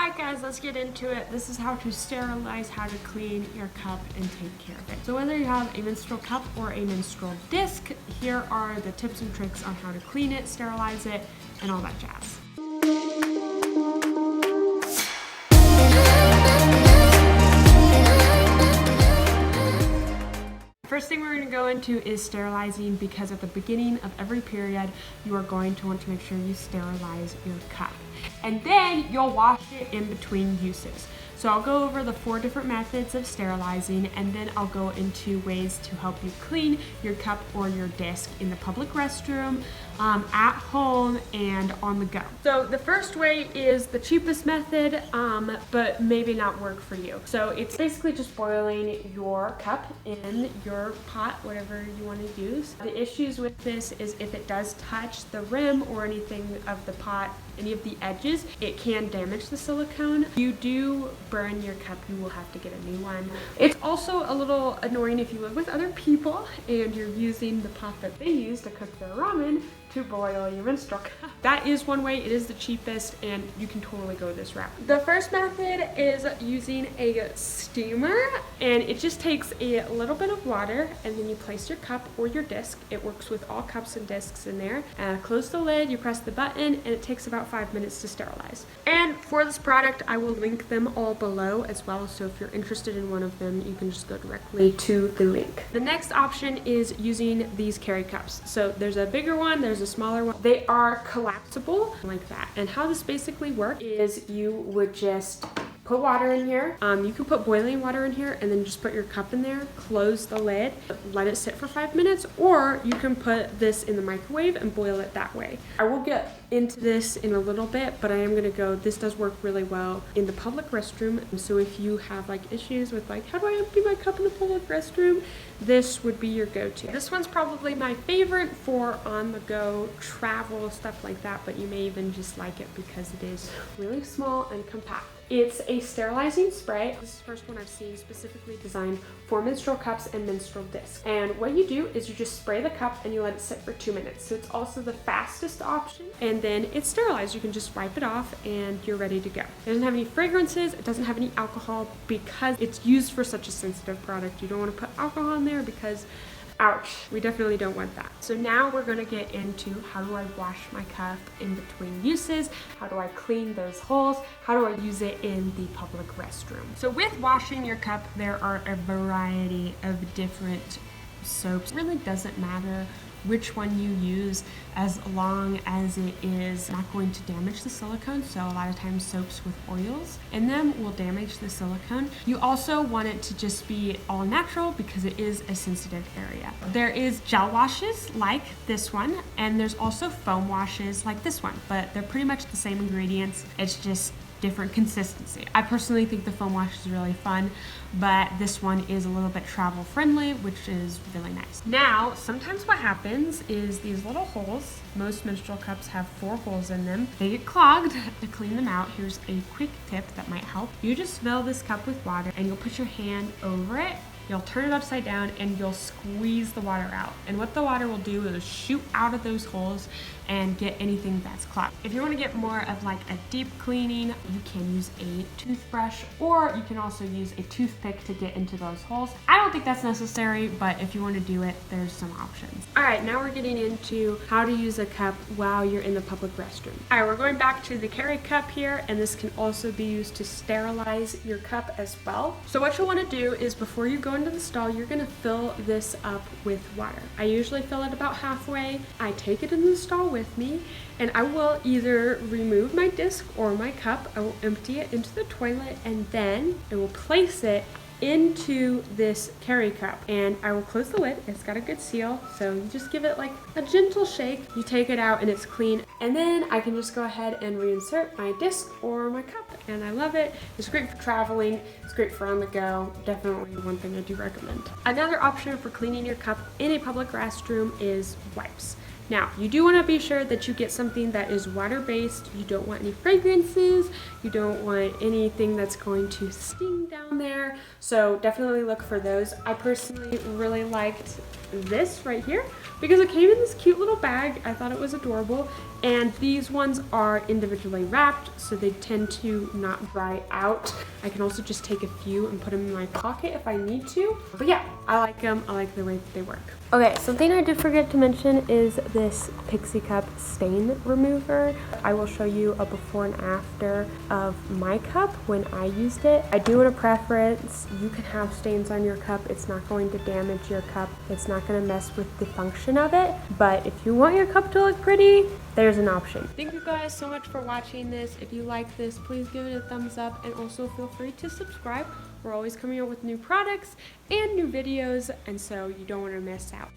Alright guys, let's get into it. This is how to sterilize, how to clean your cup and take care of it. So whether you have a menstrual cup or a menstrual disc, here are the tips and tricks on how to clean it, sterilize it, and all that jazz. First thing we're going to go into is sterilizing, because at the beginning of every period you are going to want to make sure you sterilize your cup. And then you'll wash it in between uses. So I'll go over the 4 different methods of sterilizing, and then I'll go into ways to help you clean your cup or your disc in the public restroom, at home, and on the go. So the first way is the cheapest method, but maybe not work for you. So it's basically just boiling your cup in your pot, whatever you want to use. The issues with this is if it does touch the rim or anything of the pot, any of the edges, it can damage the silicone. If you do burn your cup, you will have to get a new one. It's also a little annoying if you live with other people and you're using the pot that they use to cook their ramen to boil your menstrual cup. That is one way. It is the cheapest, and you can totally go this route. The first method is using a steamer, and it just takes a little bit of water, and then you place your cup or your disc. It works with all cups and discs in there. Close the lid, you press the button, and it takes about 5 minutes to sterilize. And for this product, I will link them all below as well, so if you're interested in one of them, you can just go directly to the link. The next option is using these carry cups. So there's a bigger one, there's a smaller one. They are collapsible like that. And how this basically works is you would just put water in here. You can put boiling water in here and then just put your cup in there, close the lid, let it sit for 5 minutes, or you can put this in the microwave and boil it that way. I will get into this in a little bit, but I am gonna go, this does work really well in the public restroom. So if you have like issues with like, how do I empty my cup in the public restroom? This would be your go-to. This one's probably my favorite for on-the-go travel, stuff like that, but you may even just like it because it is really small and compact. It's a sterilizing spray. This is the first one I've seen specifically designed for menstrual cups and menstrual discs. And what you do is you just spray the cup and you let it sit for 2 minutes. So it's also the fastest option. And then it's sterilized. You can just wipe it off and you're ready to go. It doesn't have any fragrances. It doesn't have any alcohol because it's used for such a sensitive product. You don't want to put alcohol in there because ouch, we definitely don't want that. So now we're going to get into how do I wash my cup in between uses, how do I clean those holes, how do I use it in the public restroom. So with washing your cup, there are a variety of different soaps. It really doesn't matter which one you use as long as it is not going to damage the silicone. So a lot of times soaps with oils in them will damage the silicone. You also want it to just be all natural because it is a sensitive area. There is gel washes like this one, and there's also foam washes like this one, but they're pretty much the same ingredients. It's just different consistency. I personally think the foam wash is really fun, but this one is a little bit travel friendly, which is really nice. Now, sometimes what happens is these little holes, most menstrual cups have 4 holes in them. They get clogged. To clean them out, here's a quick tip that might help. You just fill this cup with water and you'll put your hand over it. You'll turn it upside down and you'll squeeze the water out. And what the water will do is shoot out of those holes and get anything that's clogged. If you want to get more of like a deep cleaning, you can use a toothbrush, or you can also use a toothpick to get into those holes. I don't think that's necessary, but if you want to do it, there's some options. All right, now we're getting into how to use a cup while you're in the public restroom. All right, we're going back to the carry cup here, and this can also be used to sterilize your cup as well. So what you'll want to do is before you go into the stall, you're going to fill this up with water. I usually fill it about halfway. I take it in the stall with me, and I will either remove my disc or my cup. I will empty it into the toilet, and then I will place it into this carry cup, and I will close the lid. It's got a good seal, so you just give it like a gentle shake. You take it out and it's clean, and then I can just go ahead and reinsert my disc or my cup, and I love it. It's great for traveling. It's great for on the go. Definitely one thing I do recommend. Another option for cleaning your cup in a public restroom is wipes. Now, you do want to be sure that you get something that is water-based. You don't want any fragrances. You don't want anything that's going to sting down there. So definitely look for those. I personally really liked this right here, because it came in this cute little bag. I thought it was adorable. And these ones are individually wrapped, so they tend to not dry out. I can also just take a few and put them in my pocket if I need to. But yeah, I like them. I like the way that they work. Okay, something I did forget to mention is this Pixie Cup stain remover. I will show you a before and after of my cup when I used it. I do want a preference. You can have stains on your cup. It's not going to damage your cup. It's not going to mess with the function of it. But if you want your cup to look pretty, there's an option. Thank you guys so much for watching this. If you like this, please give it a thumbs up and also feel free to subscribe. We're always coming out with new products and new videos, and so you don't want to miss out.